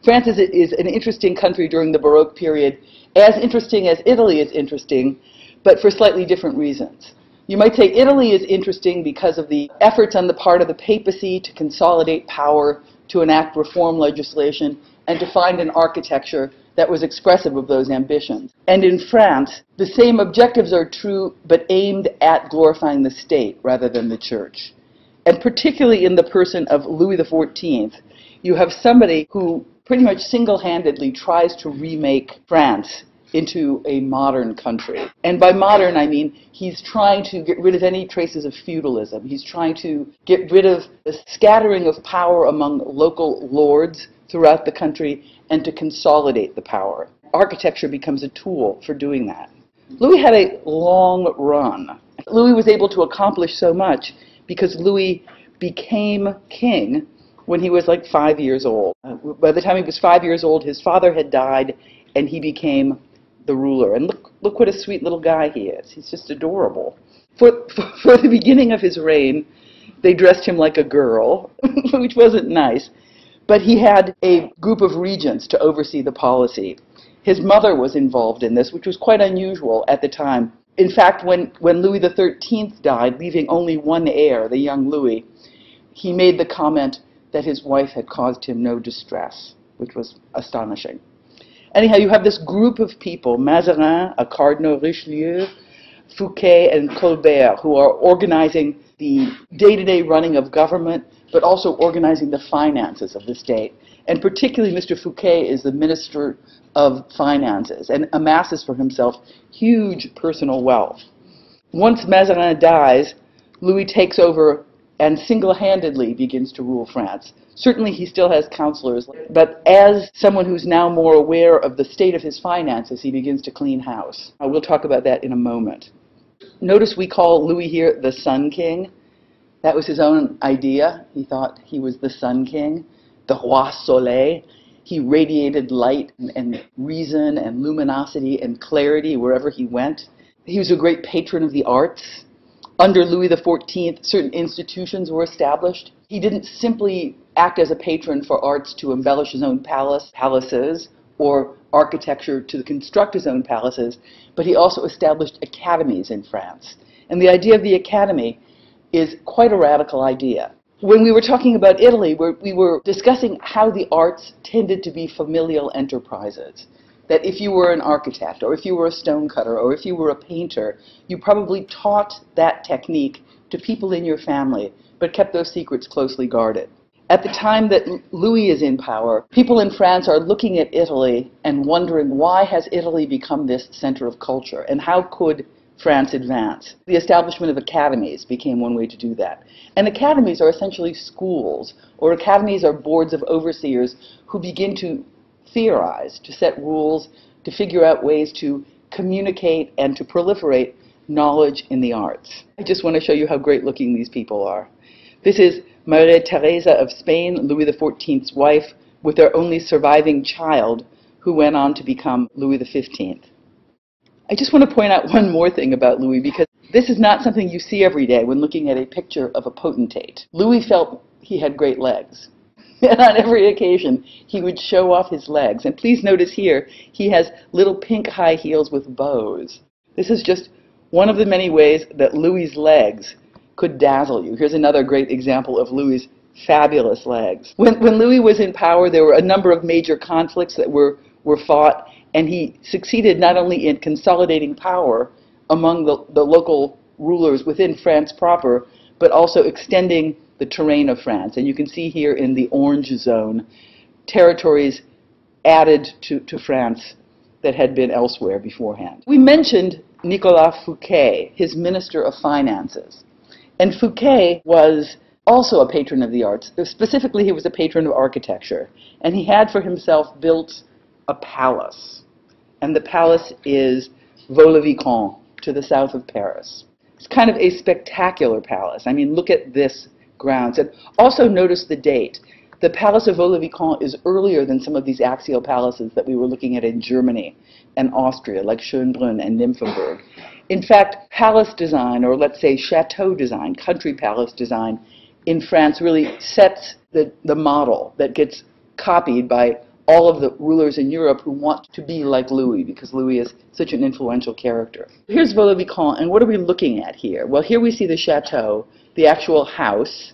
France is an interesting country during the Baroque period, as interesting as Italy is interesting, but for slightly different reasons. You might say Italy is interesting because of the efforts on the part of the papacy to consolidate power, to enact reform legislation, and to find an architecture that was expressive of those ambitions. And in France, the same objectives are true, but aimed at glorifying the state rather than the church. And particularly in the person of Louis XIV, you have somebody who pretty much single-handedly tries to remake France into a modern country. And by modern, I mean he's trying to get rid of any traces of feudalism. He's trying to get rid of the scattering of power among local lords throughout the country and to consolidate the power. Architecture becomes a tool for doing that. Louis had a long run. Louis was able to accomplish so much because Louis became king when he was like 5 years old. By the time he was 5 years old, his father had died and he became the ruler. And look what a sweet little guy he is. He's just adorable. For the beginning of his reign, they dressed him like a girl, which wasn't nice. But he had a group of regents to oversee the policy. His mother was involved in this, which was quite unusual at the time. In fact, when Louis XIII died, leaving only one heir, the young Louis, he made the comment that his wife had caused him no distress, which was astonishing. Anyhow, you have this group of people, Mazarin, a Cardinal Richelieu, Fouquet, and Colbert, who are organizing the day-to-day running of government, but also organizing the finances of the state. And particularly Mr. Fouquet is the Minister of Finances and amasses for himself huge personal wealth. Once Mazarin dies, Louis takes over and single-handedly begins to rule France. Certainly he still has counselors, but as someone who's now more aware of the state of his finances, he begins to clean house. We'll talk about that in a moment. Notice we call Louis here the Sun King. That was his own idea. He thought he was the Sun King, the Roi Soleil. He radiated light and reason and luminosity and clarity wherever he went. He was a great patron of the arts. Under Louis XIV, certain institutions were established. He didn't simply act as a patron for arts to embellish his own palaces or architecture to construct his own palaces, but he also established academies in France. And the idea of the academy is quite a radical idea. When we were talking about Italy, we were discussing how the arts tended to be familial enterprises. That if you were an architect, or if you were a stonecutter, or if you were a painter, you probably taught that technique to people in your family, but kept those secrets closely guarded. At the time that Louis is in power, people in France are looking at Italy and wondering why has Italy become this center of culture, and how could France advance? The establishment of academies became one way to do that. And academies are essentially schools, or academies are boards of overseers who begin to theorize, to set rules, to figure out ways to communicate and to proliferate knowledge in the arts. I just want to show you how great looking these people are. This is Maria Teresa of Spain, Louis XIV's wife, with their only surviving child, who went on to become Louis XV. I just want to point out one more thing about Louis, because this is not something you see every day when looking at a picture of a potentate. Louis felt he had great legs. And on every occasion, he would show off his legs. And please notice here, he has little pink high heels with bows. This is just one of the many ways that Louis's legs could dazzle you. Here's another great example of Louis's fabulous legs. When Louis was in power, there were a number of major conflicts that were fought, and he succeeded not only in consolidating power among the local rulers within France proper, but also extending the terrain of France. And you can see here in the orange zone, territories added to France that had been elsewhere beforehand. We mentioned Nicolas Fouquet, his Minister of Finances. And Fouquet was also a patron of the arts. Specifically, he was a patron of architecture. And he had for himself built a palace. And the palace is Vaux-le-Vicomte, to the south of Paris. It's kind of a spectacular palace. I mean, look at this grounds. And also notice the date. The Palace of Vaux-le-Vicomte is earlier than some of these axial palaces that we were looking at in Germany and Austria, like Schönbrunn and Nymphenburg. In fact, palace design, or let's say chateau design, country palace design, in France really sets the model that gets copied by all of the rulers in Europe who want to be like Louis, because Louis is such an influential character. Here's Vaux-le-Vicomte, and what are we looking at here? Well, here we see the chateau, the actual house,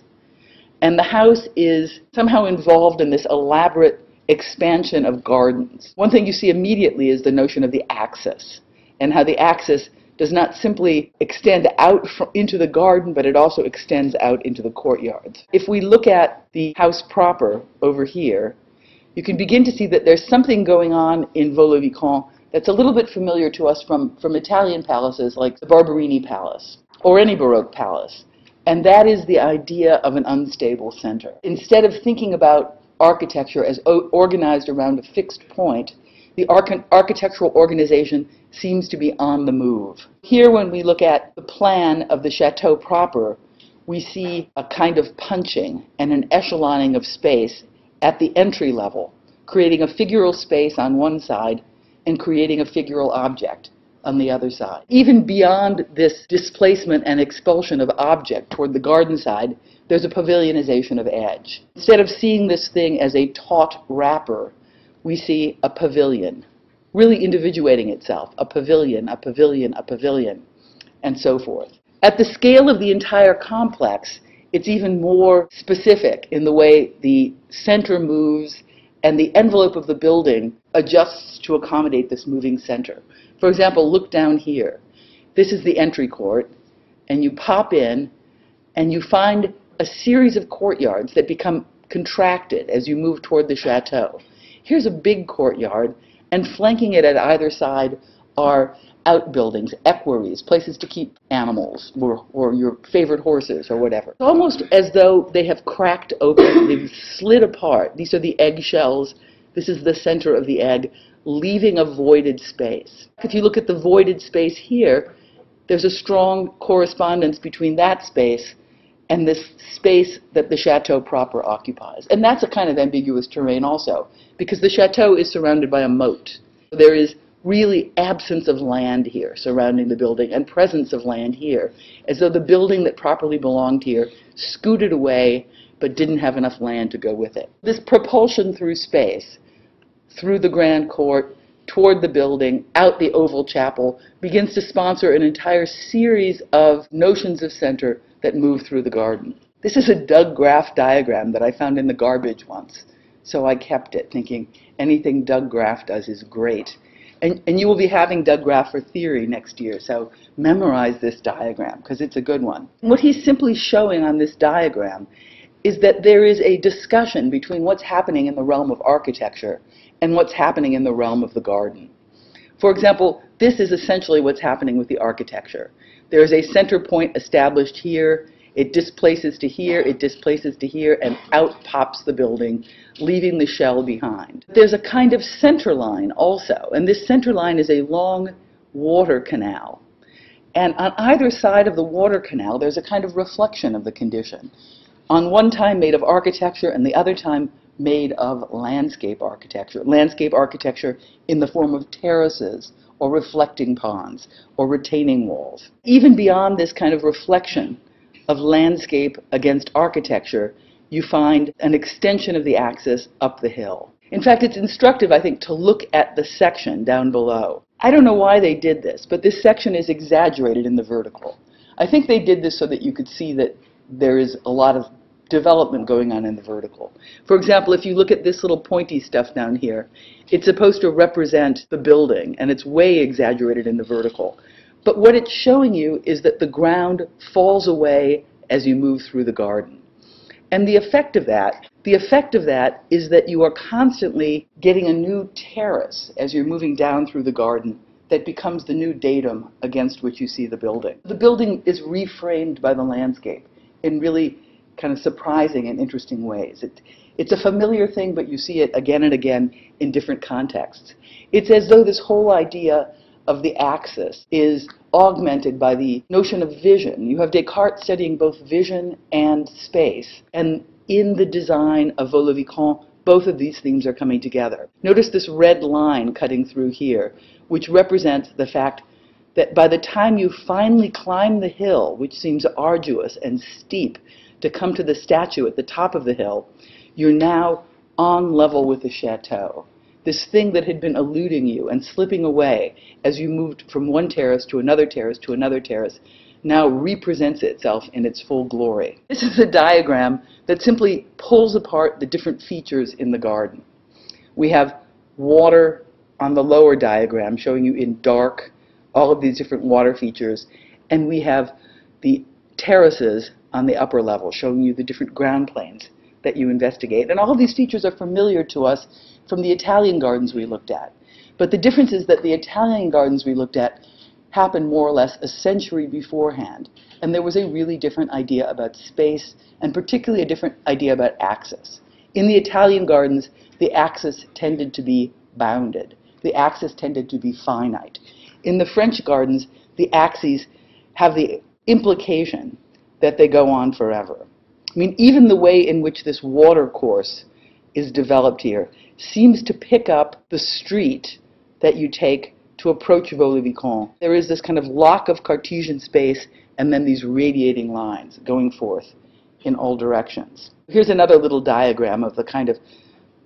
and the house is somehow involved in this elaborate expansion of gardens. One thing you see immediately is the notion of the axis, and how the axis does not simply extend out into the garden, but it also extends out into the courtyards. If we look at the house proper over here, you can begin to see that there's something going on in Vaux-le-Vicomte that's a little bit familiar to us from Italian palaces like the Barberini Palace or any Baroque palace. And that is the idea of an unstable center. Instead of thinking about architecture as organized around a fixed point, the architectural organization seems to be on the move. Here, when we look at the plan of the chateau proper, we see a kind of punching and an echeloning of space at the entry level, creating a figural space on one side and creating a figural object on the other side. Even beyond this displacement and expulsion of object toward the garden side, there's a pavilionization of edge. Instead of seeing this thing as a taut wrapper, we see a pavilion, really individuating itself, a pavilion, a pavilion, a pavilion, and so forth. At the scale of the entire complex, it's even more specific in the way the center moves and the envelope of the building adjusts to accommodate this moving center. For example, look down here. This is the entry court, and you pop in, and you find a series of courtyards that become contracted as you move toward the chateau. Here's a big courtyard, and flanking it at either side are outbuildings, equerries, places to keep animals or your favorite horses or whatever. It's almost as though they have cracked open, they've slid apart. These are the eggshells. This is the center of the egg, leaving a voided space. If you look at the voided space here, there's a strong correspondence between that space and this space that the chateau proper occupies. And that's a kind of ambiguous terrain also, because the chateau is surrounded by a moat. There is really absence of land here surrounding the building and presence of land here, as though the building that properly belonged here scooted away but didn't have enough land to go with it. This propulsion through space, through the grand court, toward the building, out the oval chapel, begins to sponsor an entire series of notions of center that move through the garden. This is a Doug Graff diagram that I found in the garbage once, so I kept it, thinking anything Doug Graff does is great. And you will be having Doug Graff for theory next year, so memorize this diagram, because it's a good one. What he's simply showing on this diagram is that there is a discussion between what's happening in the realm of architecture and what's happening in the realm of the garden. For example, this is essentially what's happening with the architecture. There is a center point established here, it displaces to here, it displaces to here, and out pops the building, leaving the shell behind. There's a kind of center line also, and this center line is a long water canal. And on either side of the water canal, there's a kind of reflection of the condition. On one time made of architecture, and the other time made of landscape architecture. Landscape architecture in the form of terraces, or reflecting ponds, or retaining walls. Even beyond this kind of reflection of landscape against architecture, you find an extension of the axis up the hill. In fact, it's instructive, I think, to look at the section down below. I don't know why they did this, but this section is exaggerated in the vertical. I think they did this so that you could see that there is a lot of development going on in the vertical. For example, if you look at this little pointy stuff down here, it's supposed to represent the building, and it's way exaggerated in the vertical. But what it's showing you is that the ground falls away as you move through the garden. And the effect of that is that you are constantly getting a new terrace as you're moving down through the garden that becomes the new datum against which you see the building. The building is reframed by the landscape in really kind of surprising and interesting ways. It's a familiar thing, but you see it again and again in different contexts. It's as though this whole idea of the axis is augmented by the notion of vision. You have Descartes studying both vision and space, and in the design of Vaux-le-Vicomte, both of these themes are coming together. Notice this red line cutting through here, which represents the fact that by the time you finally climb the hill, which seems arduous and steep, to come to the statue at the top of the hill, you're now on level with the chateau. This thing that had been eluding you and slipping away as you moved from one terrace to another terrace to another terrace now represents itself in its full glory. This is a diagram that simply pulls apart the different features in the garden. We have water on the lower diagram showing you in dark all of these different water features, and we have the terraces on the upper level showing you the different ground planes that you investigate. And all of these features are familiar to us from the Italian gardens we looked at. But the difference is that the Italian gardens we looked at happened more or less a century beforehand, and there was a really different idea about space, and particularly a different idea about axis. In the Italian gardens, the axis tended to be bounded. The axis tended to be finite. In the French gardens, the axes have the implication that they go on forever. I mean, even the way in which this water course is developed here seems to pick up the street that you take to approach Vaux-le-Vicomte. There is this kind of lock of Cartesian space and then these radiating lines going forth in all directions. Here's another little diagram of the kind of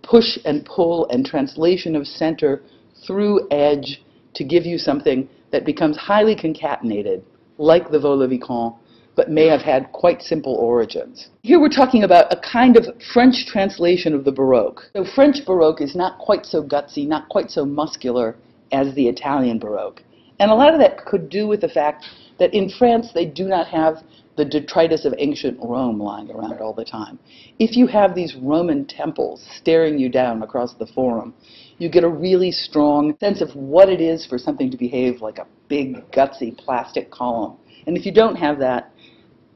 push and pull and translation of center through edge to give you something that becomes highly concatenated, like the Vaux-le-Vicomte, but may have had quite simple origins. Here we're talking about a kind of French translation of the Baroque. So French Baroque is not quite so gutsy, not quite so muscular as the Italian Baroque. And a lot of that could do with the fact that in France they do not have the detritus of ancient Rome lying around all the time. If you have these Roman temples staring you down across the Forum, you get a really strong sense of what it is for something to behave like a big, gutsy plastic column. And if you don't have that,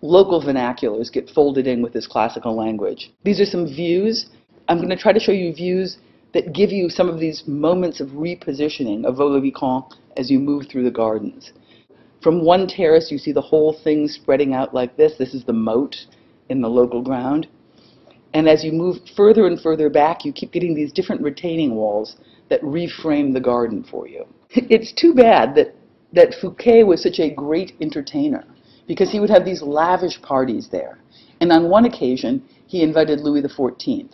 local vernaculars get folded in with this classical language. These are some views. I'm going to try to show you views that give you some of these moments of repositioning of Vaux-le-Vicomte as you move through the gardens. From one terrace, you see the whole thing spreading out like this. This is the moat in the local ground. And as you move further and further back, you keep getting these different retaining walls that reframe the garden for you. It's too bad that Fouquet was such a great entertainer, because he would have these lavish parties there. And on one occasion, he invited Louis XIV.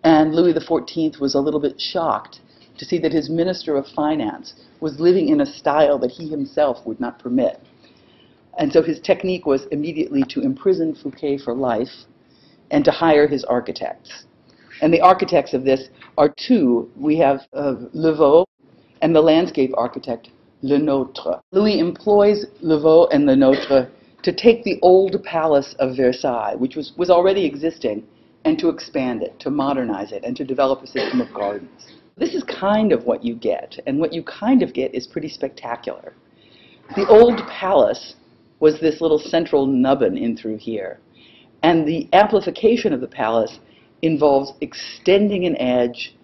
And Louis XIV was a little bit shocked to see that his Minister of Finance was living in a style that he himself would not permit. And so his technique was immediately to imprison Fouquet for life and to hire his architects. And the architects of this are two. We have Levaux and the landscape architect, Le Nôtre. Louis employs Levaux and Le Nôtre to take the old palace of Versailles, which was already existing, and to expand it, to modernize it, and to develop a system of gardens. This is kind of what you get, and what you kind of get is pretty spectacular. The old palace was this little central nubbin in through here, and the amplification of the palace involves extending an edge,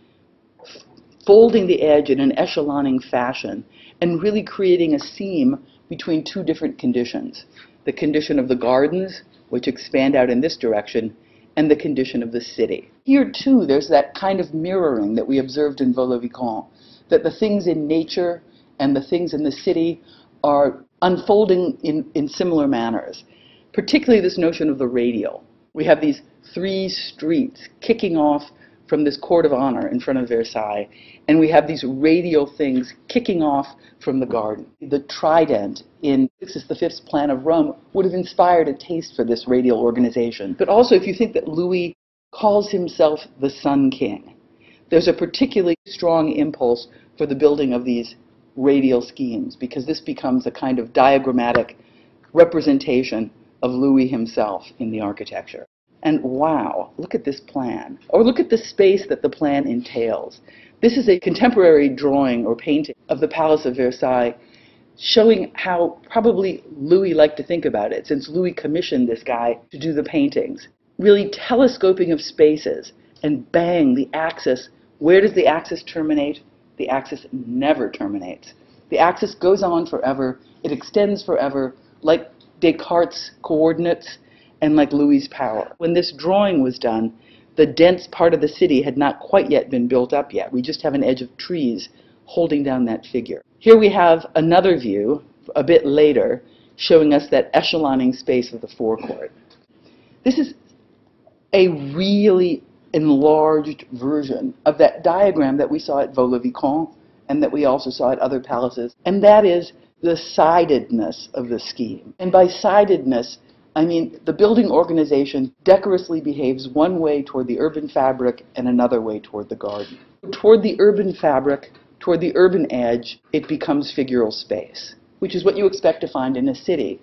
folding the edge in an echeloning fashion, and really creating a seam between two different conditions. The condition of the gardens, which expand out in this direction, and the condition of the city. Here, too, there's that kind of mirroring that we observed in Vaux-le-Vicomte, that the things in nature and the things in the city are unfolding in similar manners, particularly this notion of the radial. We have these three streets kicking off from this court of honor in front of Versailles, and we have these radial things kicking off from the garden. The trident in Sixtus V's plan of Rome would have inspired a taste for this radial organization. But also, if you think that Louis calls himself the Sun King, there's a particularly strong impulse for the building of these radial schemes, because this becomes a kind of diagrammatic representation of Louis himself in the architecture. And wow, look at this plan. Or look at the space that the plan entails. This is a contemporary drawing or painting of the Palace of Versailles, showing how probably Louis liked to think about it, since Louis commissioned this guy to do the paintings. Really telescoping of spaces, and bang, the axis. Where does the axis terminate? The axis never terminates. The axis goes on forever. It extends forever, like Descartes' coordinates and like Louis' power. When this drawing was done, the dense part of the city had not quite yet been built up yet. We just have an edge of trees holding down that figure. Here we have another view, a bit later, showing us that echeloning space of the forecourt. This is a really enlarged version of that diagram that we saw at Vaux-le-Vicomte and that we also saw at other palaces, and that is the sidedness of the scheme. And by sidedness, I mean the building organization decorously behaves one way toward the urban fabric and another way toward the garden. Toward the urban fabric, toward the urban edge, it becomes figural space, which is what you expect to find in a city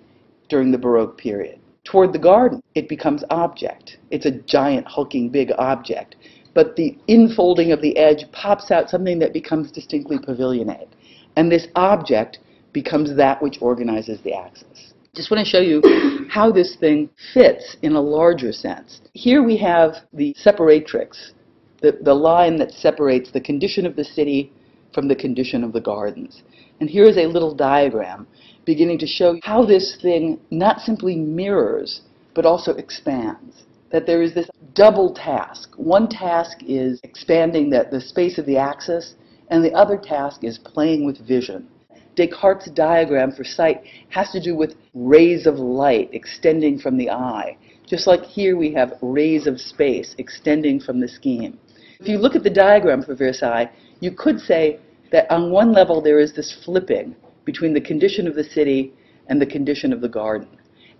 during the Baroque period. Toward the garden, it becomes object. It's a giant, hulking, big object. But the infolding of the edge pops out something that becomes distinctly pavilionate. And this object becomes that which organizes the axis. Just want to show you how this thing fits in a larger sense. Here we have the separatrix, the line that separates the condition of the city from the condition of the gardens. And here is a little diagram beginning to show how this thing not simply mirrors, but also expands. That there is this double task. One task is expanding the space of the axis, and the other task is playing with vision. Descartes' diagram for sight has to do with rays of light extending from the eye, just like here we have rays of space extending from the scheme. If you look at the diagram for Versailles, you could say that on one level there is this flipping between the condition of the city and the condition of the garden.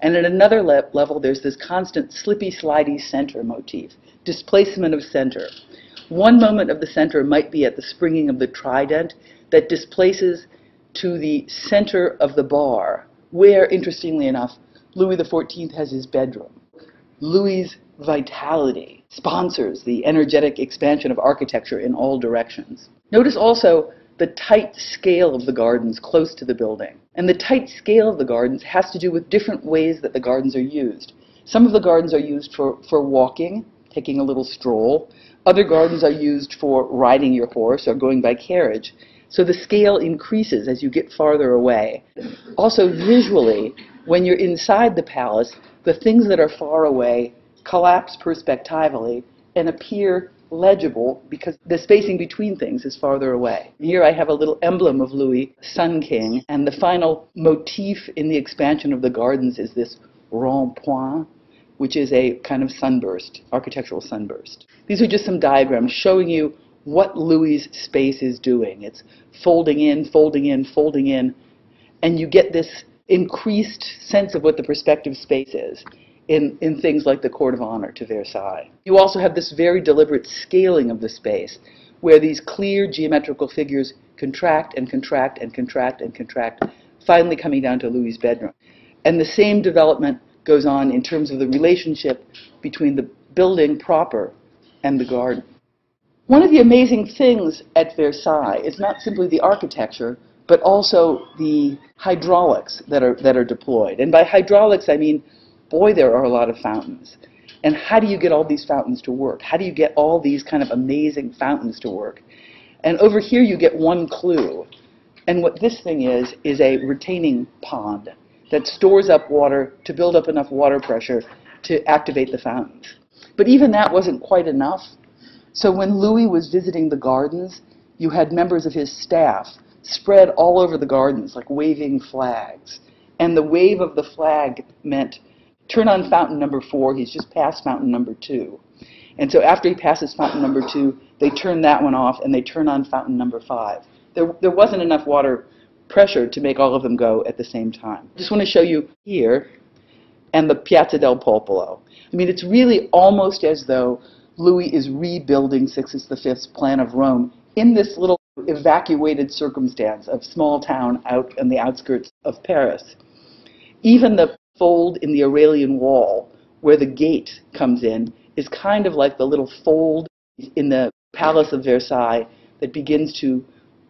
And at another level, there's this constant slippy, slidey center motif, displacement of center. One moment of the center might be at the springing of the trident that displaces to the center of the bar, where, interestingly enough, Louis XIV has his bedroom. Louis's vitality sponsors the energetic expansion of architecture in all directions. Notice also the tight scale of the gardens close to the building. And the tight scale of the gardens has to do with different ways that the gardens are used. Some of the gardens are used for walking, taking a little stroll. Other gardens are used for riding your horse or going by carriage. So the scale increases as you get farther away. Also visually, when you're inside the palace, the things that are far away collapse perspectively and appear legible because the spacing between things is farther away. Here I have a little emblem of Louis, Sun King, and the final motif in the expansion of the gardens is this rond-point, which is a kind of sunburst, architectural sunburst. These are just some diagrams showing you what Louis's space is doing. It's folding in, folding in, folding in, and you get this increased sense of what the perspective space is in things like the Court of Honor to Versailles. You also have this very deliberate scaling of the space, where these clear geometrical figures contract and contract and contract and contract, finally coming down to Louis's bedroom. And the same development goes on in terms of the relationship between the building proper and the garden. One of the amazing things at Versailles is not simply the architecture, but also the hydraulics that are deployed. And by hydraulics, I mean, boy, there are a lot of fountains. And how do you get all these fountains to work? How do you get all these kind of amazing fountains to work? And over here you get one clue. And what this thing is a retaining pond that stores up water to build up enough water pressure to activate the fountains. But even that wasn't quite enough. So when Louis was visiting the gardens, you had members of his staff spread all over the gardens like waving flags. And the wave of the flag meant turn on fountain number 4, he's just passed fountain number 2. And so after he passes fountain number 2, they turn that one off and they turn on fountain number 5. There wasn't enough water pressure to make all of them go at the same time. I just want to show you here and the Piazza del Popolo. I mean, it's really almost as though Louis is rebuilding Sixtus V's plan of Rome in this little evacuated circumstance of small town out on the outskirts of Paris. Even the fold in the Aurelian wall, where the gate comes in, is kind of like the little fold in the Palace of Versailles that begins to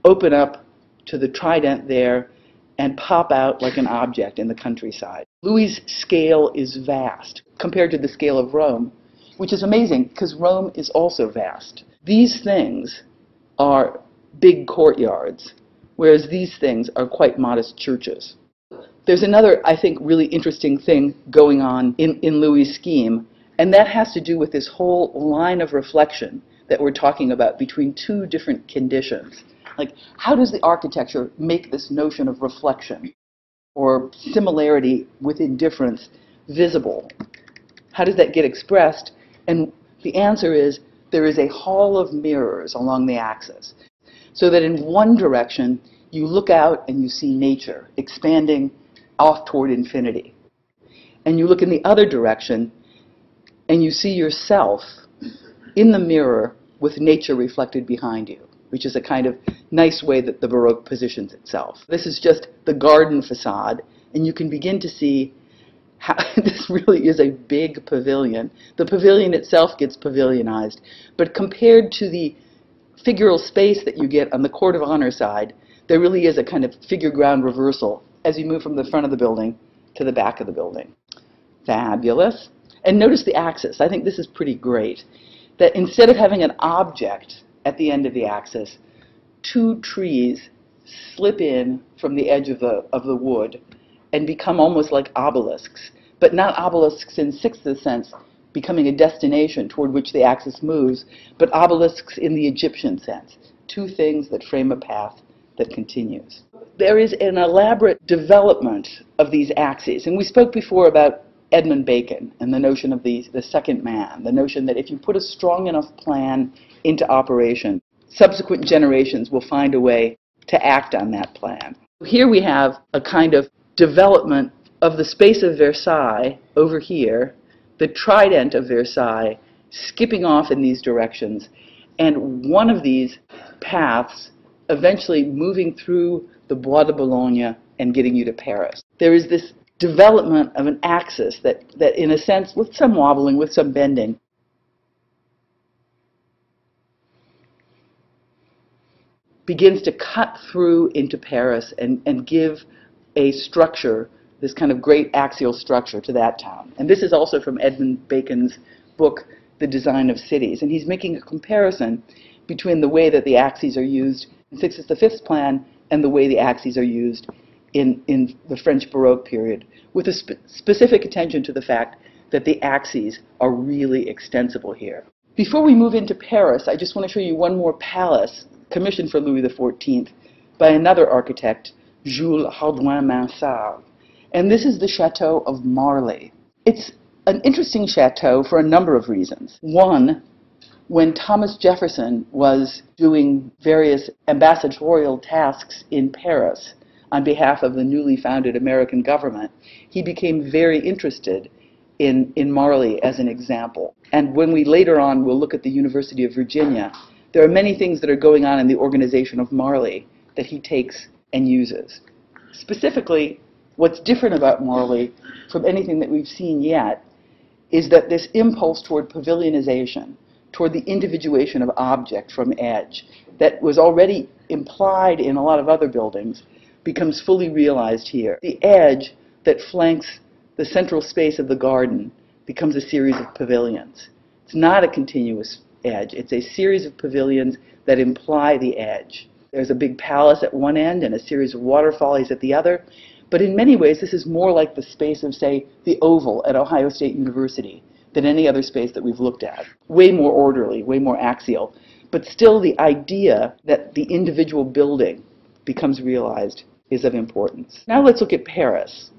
open up to the trident there and pop out like an object in the countryside. Louis's scale is vast compared to the scale of Rome, which is amazing because Rome is also vast. These things are big courtyards, whereas these things are quite modest churches. There's another, I think, really interesting thing going on in Louis's scheme, and that has to do with this whole line of reflection that we're talking about between two different conditions. Like, how does the architecture make this notion of reflection or similarity within difference visible? How does that get expressed? And the answer is there is a hall of mirrors along the axis, so that in one direction you look out and you see nature expanding off toward infinity. And you look in the other direction and you see yourself in the mirror with nature reflected behind you, which is a kind of nice way that the Baroque positions itself. This is just the garden facade, and you can begin to see how this really is a big pavilion. The pavilion itself gets pavilionized, but compared to the figural space that you get on the court of honor side, there really is a kind of figure ground reversal as you move from the front of the building to the back of the building. Fabulous. And notice the axis. I think this is pretty great. That instead of having an object at the end of the axis, two trees slip in from the edge of the wood and become almost like obelisks, but not obelisks in sixth sense, becoming a destination toward which the axis moves, but obelisks in the Egyptian sense, two things that frame a path that continues. There is an elaborate development of these axes, and we spoke before about Edmund Bacon and the notion of the second man, the notion that if you put a strong enough plan into operation, subsequent generations will find a way to act on that plan. Here we have a kind of development of the space of Versailles over here, the trident of Versailles skipping off in these directions, and one of these paths eventually moving through the Bois de Boulogne and getting you to Paris. There is this development of an axis that in a sense, with some wobbling, with some bending, begins to cut through into Paris and give a structure, this kind of great axial structure to that town. And this is also from Edmund Bacon's book, The Design of Cities. And he's making a comparison between the way that the axes are used in Sixtus V's plan and the way the axes are used in the French Baroque period, with a specific attention to the fact that the axes are really extensible here. Before we move into Paris, I just want to show you one more palace commissioned for Louis XIV by another architect, Jules Hardouin-Mansart. And this is the Chateau of Marly. It's an interesting chateau for a number of reasons. One, when Thomas Jefferson was doing various ambassadorial tasks in Paris on behalf of the newly founded American government, he became very interested in Marly as an example. And when we later on will look at the University of Virginia, there are many things that are going on in the organization of Marly that he takes and uses. Specifically, what's different about Marly from anything that we've seen yet is that this impulse toward pavilionization, toward the individuation of object from edge, that was already implied in a lot of other buildings, becomes fully realized here. The edge that flanks the central space of the garden becomes a series of pavilions. It's not a continuous edge. It's a series of pavilions that imply the edge. There's a big palace at one end and a series of waterfalls at the other. But in many ways, this is more like the space of, say, the Oval at Ohio State University than any other space that we've looked at. Way more orderly, way more axial. But still, the idea that the individual building becomes realized is of importance. Now let's look at Paris.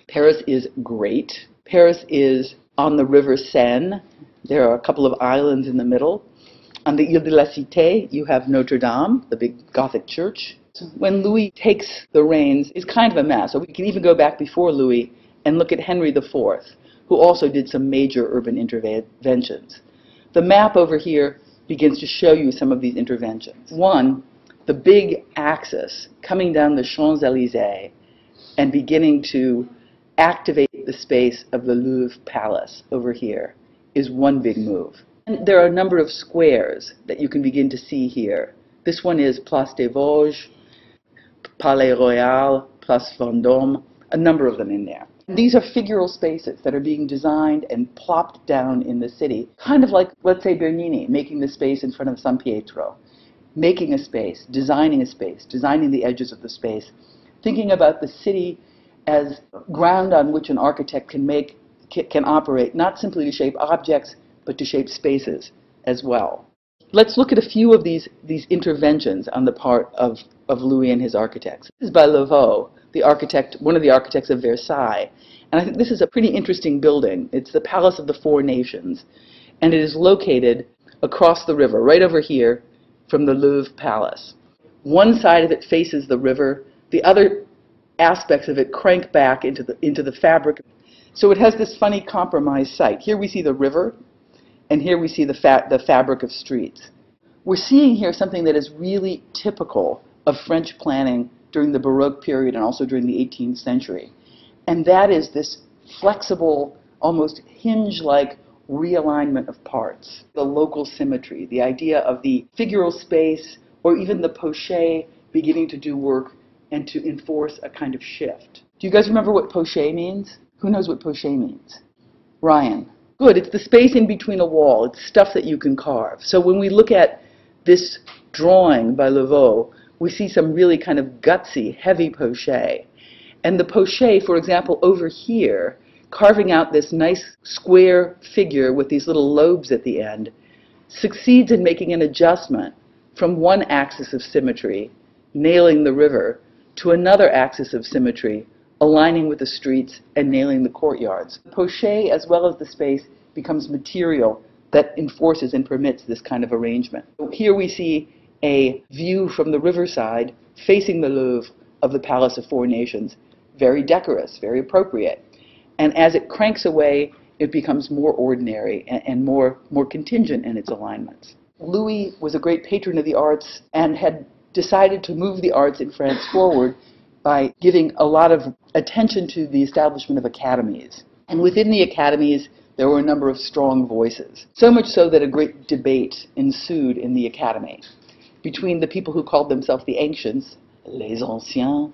Paris is great. Paris is on the River Seine. There are a couple of islands in the middle. On the Ile de la Cité, you have Notre Dame, the big Gothic church. When Louis takes the reins, it's kind of a mess. So we can even go back before Louis and look at Henry IV, who also did some major urban interventions. The map over here begins to show you some of these interventions. One, the big axis coming down the Champs-Élysées and beginning to activate the space of the Louvre Palace over here is one big move. And there are a number of squares that you can begin to see here. This one is Place des Vosges, Palais Royal, Place Vendôme, a number of them in there. These are figural spaces that are being designed and plopped down in the city, kind of like, let's say, Bernini, making the space in front of San Pietro, making a space, designing the edges of the space, thinking about the city as ground on which an architect can operate, not simply to shape objects, but to shape spaces as well. Let's look at a few of these interventions on the part of Louis and his architects. This is by Lavaux, the architect, one of the architects of Versailles. And I think this is a pretty interesting building. It's the Palace of the Four Nations. And it is located across the river, right over here from the Louvre Palace. One side of it faces the river, the other aspects of it crank back into the fabric. So it has this funny compromise site. Here we see the river, and here we see the fabric of streets. We're seeing here something that is really typical of French planning during the Baroque period and also during the 18th century. And that is this flexible, almost hinge-like realignment of parts, the local symmetry, the idea of the figural space or even the poché beginning to do work and to enforce a kind of shift. Do you guys remember what poché means? Who knows what poché means? Ryan. Good. It's the space in between a wall. It's stuff that you can carve. So when we look at this drawing by Laveau, we see some really kind of gutsy, heavy poché. And the poché, for example, over here, carving out this nice square figure with these little lobes at the end, succeeds in making an adjustment from one axis of symmetry, nailing the river, to another axis of symmetry, aligning with the streets and nailing the courtyards. The poché, as well as the space, becomes material that enforces and permits this kind of arrangement. Here we see a view from the riverside facing the Louvre of the Palace of Four Nations. Very decorous, very appropriate. And as it cranks away, it becomes more ordinary and more contingent in its alignments. Louis was a great patron of the arts and had decided to move the arts in France forward by giving a lot of attention to the establishment of academies. And within the academies, there were a number of strong voices. So much so that a great debate ensued in the academy between the people who called themselves the ancients, les anciens,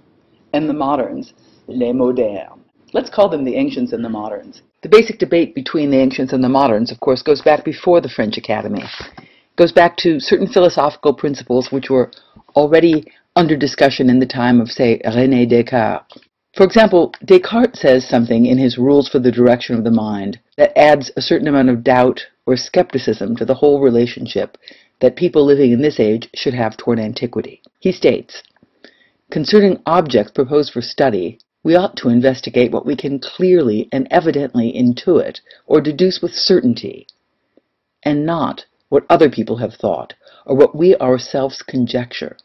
and the moderns, les modernes. Let's call them the ancients and the moderns. The basic debate between the ancients and the moderns, of course, goes back before the French Academy. It goes back to certain philosophical principles which were already under discussion in the time of, say, René Descartes. For example, Descartes says something in his Rules for the Direction of the Mind that adds a certain amount of doubt or skepticism to the whole relationship that people living in this age should have toward antiquity. He states, "Concerning objects proposed for study, we ought to investigate what we can clearly and evidently intuit or deduce with certainty, and not what other people have thought or what we ourselves conjecture."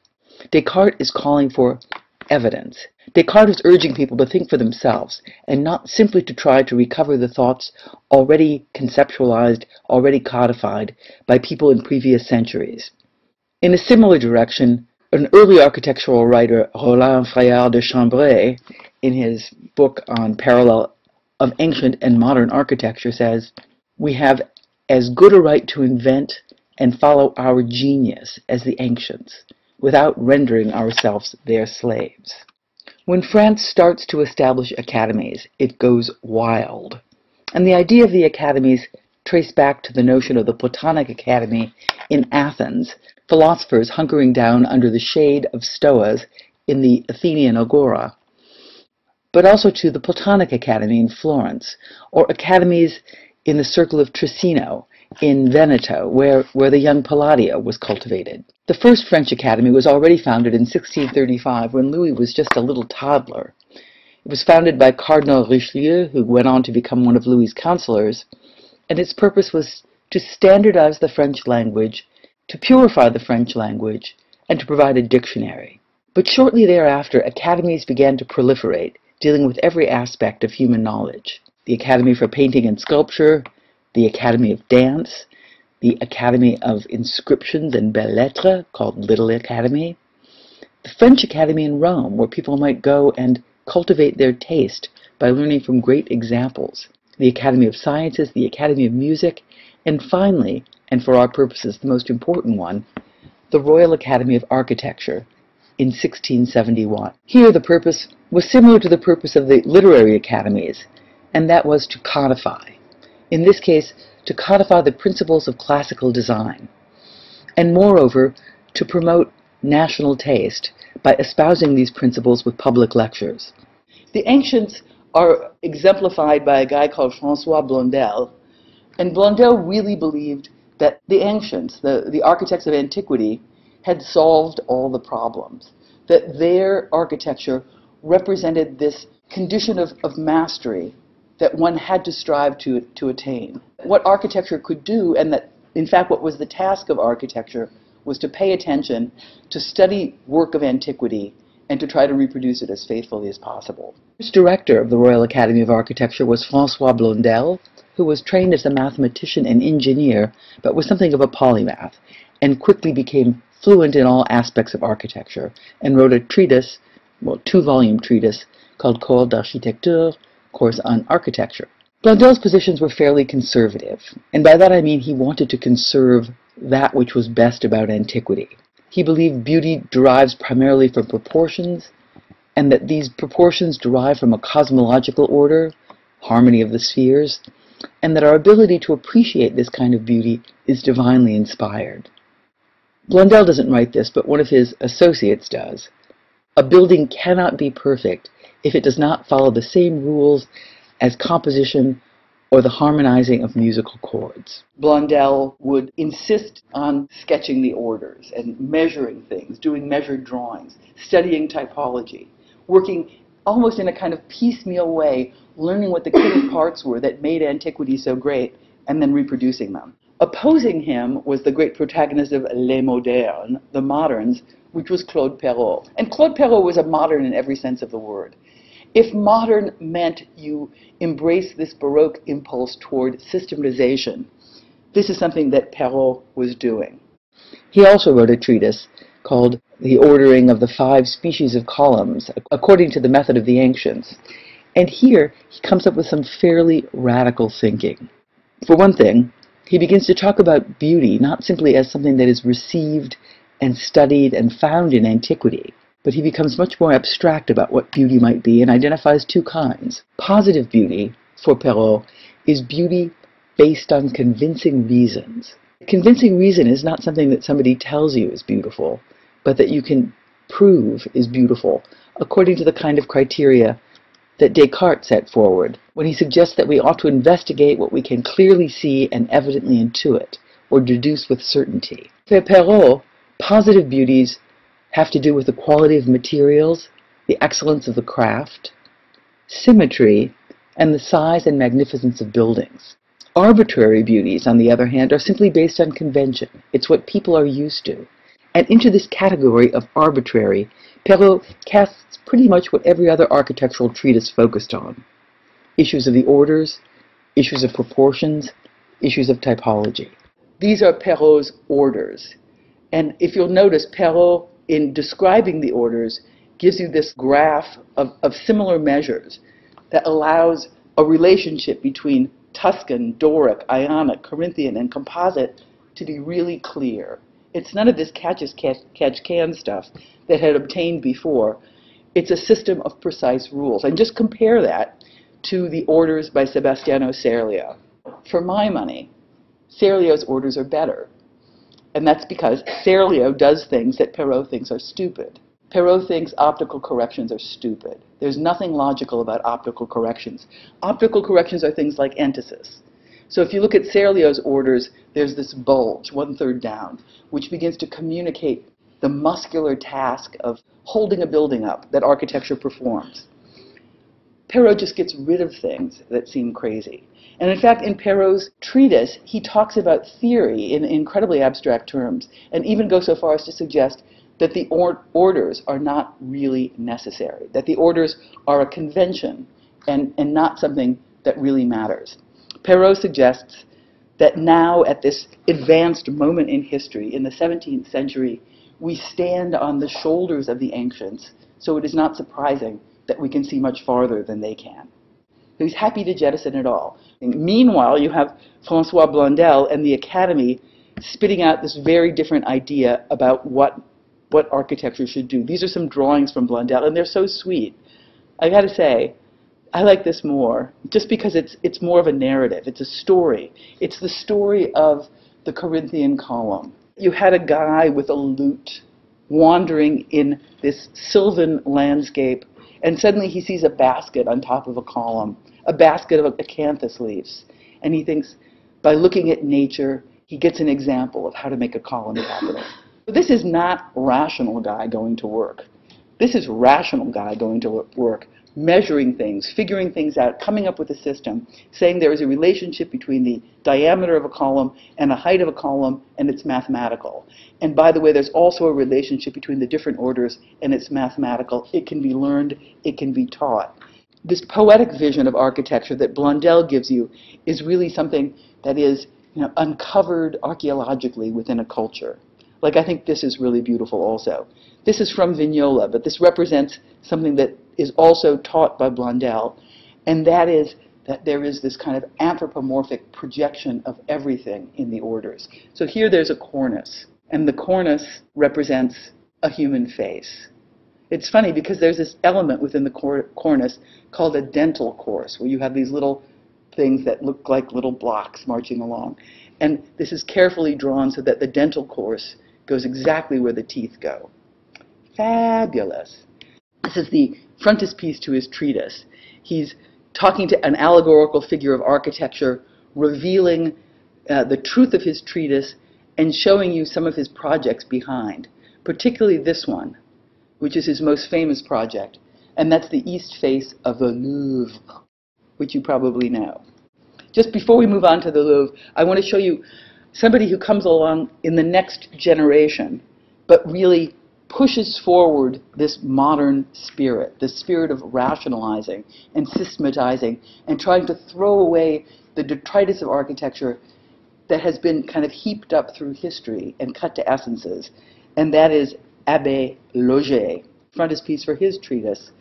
Descartes is calling for evidence. Descartes is urging people to think for themselves and not simply to try to recover the thoughts already conceptualized, already codified by people in previous centuries. In a similar direction, an early architectural writer, Roland Frayard de Chambray, in his book on parallel of ancient and modern architecture, says, "We have as good a right to invent and follow our genius as the ancients, without rendering ourselves their slaves." When France starts to establish academies, it goes wild. And the idea of the academies traced back to the notion of the Platonic Academy in Athens, philosophers hunkering down under the shade of stoas in the Athenian agora, but also to the Platonic Academy in Florence, or academies in the circle of Trissino, in Veneto, where the young Palladio was cultivated. The first French Academy was already founded in 1635 when Louis was just a little toddler. It was founded by Cardinal Richelieu, who went on to become one of Louis's counselors, and its purpose was to standardize the French language, to purify the French language, and to provide a dictionary. But shortly thereafter, academies began to proliferate, dealing with every aspect of human knowledge. The Academy for Painting and Sculpture, the Academy of Dance, the Academy of Inscriptions and Belles-Lettres, called Little Academy, the French Academy in Rome, where people might go and cultivate their taste by learning from great examples, the Academy of Sciences, the Academy of Music, and finally, and for our purposes the most important one, the Royal Academy of Architecture in 1671. Here the purpose was similar to the purpose of the literary academies, and that was to codify. In this case, to codify the principles of classical design, and moreover, to promote national taste by espousing these principles with public lectures. The ancients are exemplified by a guy called François Blondel, and Blondel really believed that the ancients, the architects of antiquity, had solved all the problems, that their architecture represented this condition of mastery that one had to strive to attain. What architecture could do, and that In fact, what was the task of architecture was to pay attention, to study work of antiquity, and to try to reproduce it as faithfully as possible. The first director of the Royal Academy of Architecture was François Blondel, who was trained as a mathematician and engineer, but was something of a polymath, and quickly became fluent in all aspects of architecture, and wrote a treatise, well, 2-volume treatise, called Cours d'Architecture, Course on Architecture. Blondel's positions were fairly conservative, and by that I mean he wanted to conserve that which was best about antiquity. He believed beauty derives primarily from proportions, and that these proportions derive from a cosmological order, harmony of the spheres, and that our ability to appreciate this kind of beauty is divinely inspired. Blondel doesn't write this, but one of his associates does. A building cannot be perfect if it does not follow the same rules as composition or the harmonizing of musical chords. Blondel would insist on sketching the orders and measuring things, doing measured drawings, studying typology, working almost in a kind of piecemeal way, learning what the key parts were that made antiquity so great, and then reproducing them. Opposing him was the great protagonist of Les Modernes, the moderns, which was Claude Perrault. And Claude Perrault was a modern in every sense of the word. If modern meant you embrace this Baroque impulse toward systematization, this is something that Perrault was doing. He also wrote a treatise called The Ordering of the 5 Species of Columns, according to the method of the ancients. And here he comes up with some fairly radical thinking. For one thing, he begins to talk about beauty not simply as something that is received and studied and found in antiquity, but he becomes much more abstract about what beauty might be and identifies 2 kinds. Positive beauty, for Perrault, is beauty based on convincing reasons. Convincing reason is not something that somebody tells you is beautiful, but that you can prove is beautiful, according to the kind of criteria that Descartes set forward when he suggests that we ought to investigate what we can clearly see and evidently intuit, or deduce with certainty. For Perrault, positive beauties have to do with the quality of materials, the excellence of the craft, symmetry, and the size and magnificence of buildings. Arbitrary beauties, on the other hand, are simply based on convention. It's what people are used to. And into this category of arbitrary, Perrault casts pretty much what every other architectural treatise focused on: issues of the orders, issues of proportions, issues of typology. These are Perrault's orders. And if you'll notice, Perrault, in describing the orders, gives you this graph of similar measures that allows a relationship between Tuscan, Doric, Ionic, Corinthian, and Composite to be really clear. It's none of this catch-can stuff that had obtained before. It's a system of precise rules. And just compare that to the orders by Sebastiano Serlio. For my money, Serlio's orders are better. And that's because Serlio does things that Perrault thinks are stupid. Perrault thinks optical corrections are stupid. There's nothing logical about optical corrections. Optical corrections are things like entasis. So if you look at Serlio's orders, there's this bulge, 1/3 down, which begins to communicate the muscular task of holding a building up that architecture performs. Perrault just gets rid of things that seem crazy. And in fact, in Perrault's treatise, he talks about theory in incredibly abstract terms, and even goes so far as to suggest that the orders are not really necessary, that the orders are a convention and not something that really matters. Perrault suggests that now, at this advanced moment in history, in the 17th century, we stand on the shoulders of the ancients, so it is not surprising that we can see much farther than they can. So he's happy to jettison it all. And meanwhile, you have François Blondel and the Academy spitting out this very different idea about what architecture should do. These are some drawings from Blondel, and they're so sweet. I got to say, I like this more, just because it's more of a narrative. It's a story. It's the story of the Corinthian column. You had a guy with a lute wandering in this sylvan landscape, and suddenly he sees a basket on top of a column, a basket of acanthus leaves. And he thinks, by looking at nature, he gets an example of how to make a column capital. This is not rational guy going to work. This is rational guy going to work, measuring things, figuring things out, coming up with a system, saying there is a relationship between the diameter of a column and the height of a column, and it's mathematical. And by the way, there's also a relationship between the different orders, and it's mathematical. It can be learned, it can be taught. This poetic vision of architecture that Blondel gives you is really something that is, uncovered archaeologically within a culture. Like, I think this is really beautiful also. This is from Vignola, but this represents something that is also taught by Blondel, and that is that there is this kind of anthropomorphic projection of everything in the orders. So here there's a cornice, and the cornice represents a human face. It's funny because there's this element within the cornice called a dental course, where you have these little things that look like little blocks marching along. And this is carefully drawn so that the dental course goes exactly where the teeth go. Fabulous. This is the frontispiece to his treatise. He's talking to an allegorical figure of architecture, revealing the truth of his treatise and showing you some of his projects behind, particularly this one, which is his most famous project, and that's the east face of the Louvre, which you probably know. Just before we move on to the Louvre, I want to show you somebody who comes along in the next generation, but really pushes forward this modern spirit, the spirit of rationalizing and systematizing and trying to throw away the detritus of architecture that has been kind of heaped up through history and cut to essences, and that is Abbé Loger, frontispiece for his treatise,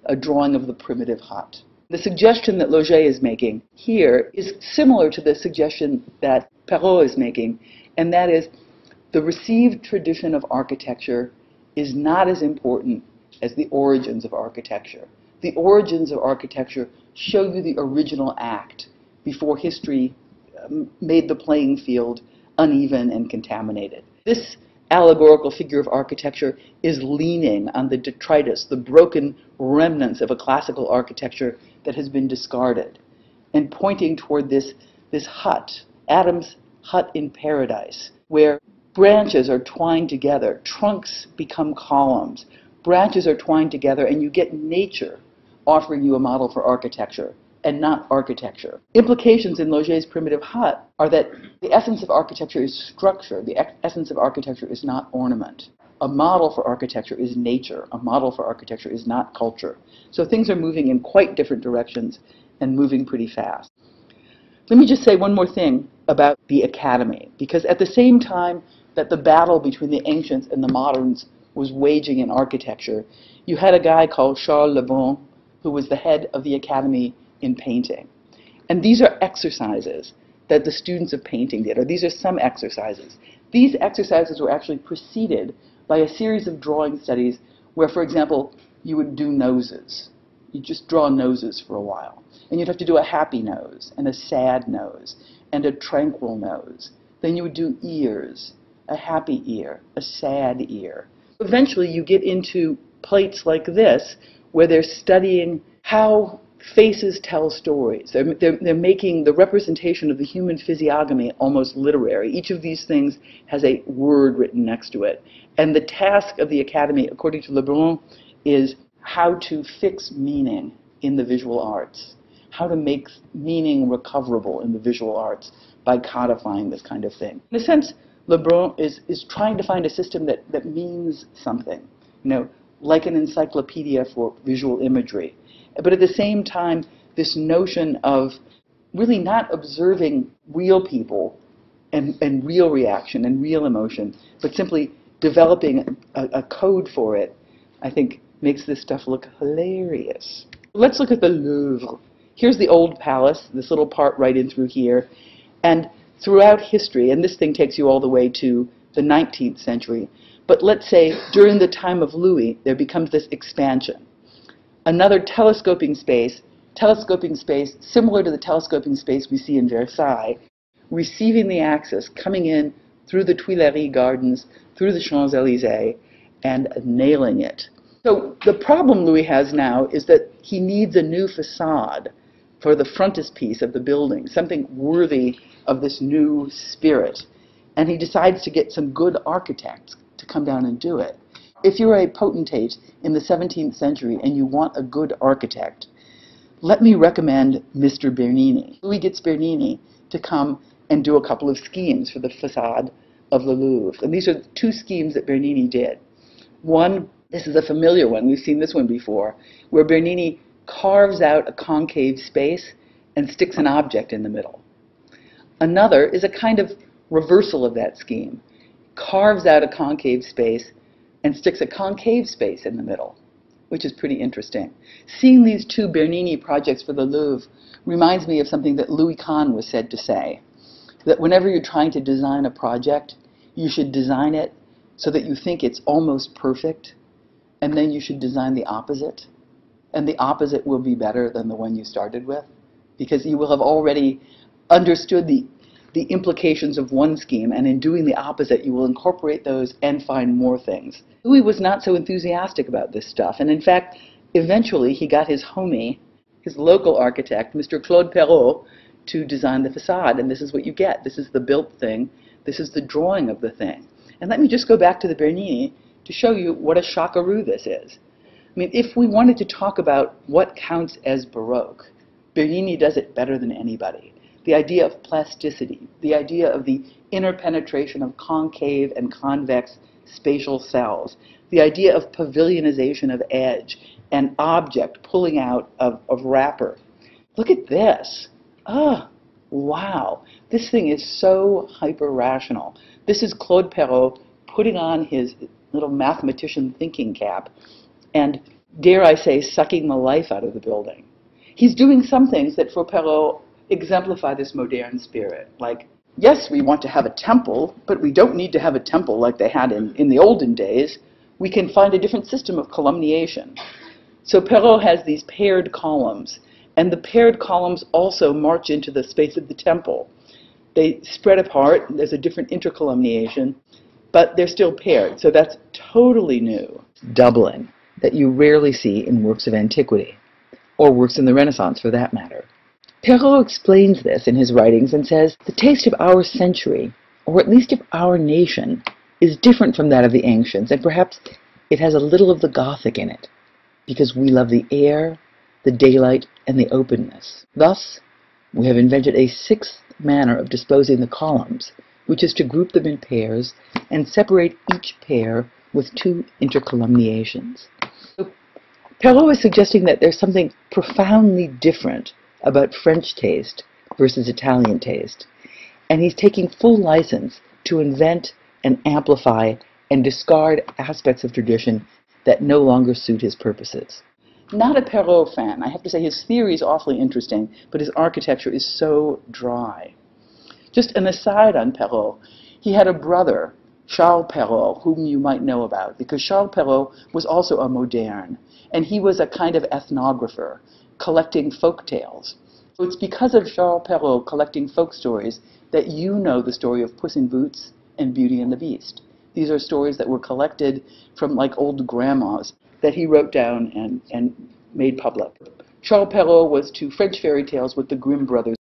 A Drawing of the Primitive Hut. The suggestion that Loger is making here is similar to the suggestion that Perrault is making, and that is the received tradition of architecture is not as important as the origins of architecture. The origins of architecture show you the original act before history made the playing field uneven and contaminated. This allegorical figure of architecture is leaning on the detritus, the broken remnants of a classical architecture that has been discarded, and pointing toward this hut, Adam's hut in paradise, where branches are twined together, trunks become columns, branches are twined together, and you get nature offering you a model for architecture, and not architecture. Implications in Loger's primitive hut are that the essence of architecture is structure. The essence of architecture is not ornament. A model for architecture is nature. A model for architecture is not culture. So things are moving in quite different directions and moving pretty fast. Let me just say one more thing about the academy, because at the same time that the battle between the ancients and the moderns was waging in architecture, you had a guy called Charles Le Bon, who was the head of the academy in painting. And these are exercises that the students of painting did, or these are some exercises. These exercises were actually preceded by a series of drawing studies where, for example, you would do noses. You just draw noses for a while. And you'd have to do a happy nose, and a sad nose, and a tranquil nose. Then you would do ears, a happy ear, a sad ear. Eventually you get into plates like this, where they're studying how faces tell stories. They're making the representation of the human physiognomy almost literary. Each of these things has a word written next to it. And the task of the academy, according to Le Bon, is how to fix meaning in the visual arts, how to make meaning recoverable in the visual arts by codifying this kind of thing. In a sense, Le Bon is trying to find a system that means something, like an encyclopedia for visual imagery. But at the same time, this notion of really not observing real people and real reaction and real emotion, but simply developing a code for it, I think makes this stuff look hilarious. Let's look at the Louvre. Here's the old palace, this little part right in through here. And throughout history, and this thing takes you all the way to the 19th century, but let's say during the time of Louis, there becomes this expansion. Another telescoping space similar to the telescoping space we see in Versailles, receiving the axis, coming in through the Tuileries gardens, through the Champs-Élysées, and nailing it. So the problem Louis has now is that he needs a new facade for the frontispiece of the building, something worthy of this new spirit. And he decides to get some good architects to come down and do it. if you're a potentate in the 17th century and you want a good architect, let me recommend Mr. Bernini. Louis gets Bernini to come and do a couple of schemes for the facade of the Louvre. And these are two schemes that Bernini did. One, this is a familiar one, we've seen this one before, where Bernini carves out a concave space and sticks an object in the middle. Another is a kind of reversal of that scheme, carves out a concave space and sticks a concave space in the middle, which is pretty interesting. Seeing these two Bernini projects for the Louvre reminds me of something that Louis Kahn was said to say, that whenever you're trying to design a project, you should design it so that you think it's almost perfect, and then you should design the opposite, and the opposite will be better than the one you started with, because you will have already understood the implications of one scheme, and in doing the opposite, you will incorporate those and find more things. Louis was not so enthusiastic about this stuff, and in fact, eventually he got his homie, his local architect, Mr. Claude Perrault, to design the facade, and this is what you get. This is the built thing. This is the drawing of the thing. And let me just go back to the Bernini to show you what a chakaroo this is. I mean, if we wanted to talk about what counts as Baroque, Bernini does it better than anybody. The idea of plasticity, the idea of the interpenetration of concave and convex spatial cells, the idea of pavilionization of edge, and object pulling out of wrapper. Look at this. Ah, wow. This thing is so hyper-rational. This is Claude Perrault putting on his little mathematician thinking cap and, dare I say, sucking the life out of the building. He's doing some things that for Perrault exemplify this modern spirit. Like, yes, we want to have a temple, but we don't need to have a temple like they had in the olden days. We can find a different system of columniation. So Perrault has these paired columns, and the paired columns also march into the space of the temple. They spread apart, there's a different intercolumniation, but they're still paired, so that's totally new. Doubling that you rarely see in works of antiquity, or works in the Renaissance for that matter. Perrault explains this in his writings and says, the taste of our century, or at least of our nation, is different from that of the ancients, and perhaps it has a little of the Gothic in it, because we love the air, the daylight, and the openness. Thus, we have invented a sixth manner of disposing the columns, which is to group them in pairs and separate each pair with two intercolumniations. So, Perrault is suggesting that there's something profoundly different about French taste versus Italian taste, and he's taking full license to invent and amplify and discard aspects of tradition that no longer suit his purposes. Not a Perrault fan. I have to say his theory is awfully interesting, but his architecture is so dry. Just an aside on Perrault, he had a brother, Charles Perrault, whom you might know about, because Charles Perrault was also a moderne, and he was a kind of ethnographer, collecting folk tales. So it's because of Charles Perrault collecting folk stories that you know the story of Puss in Boots and Beauty and the Beast. These are stories that were collected from like old grandmas that he wrote down and made public. Charles Perrault was to French fairy tales what the Grimm brothers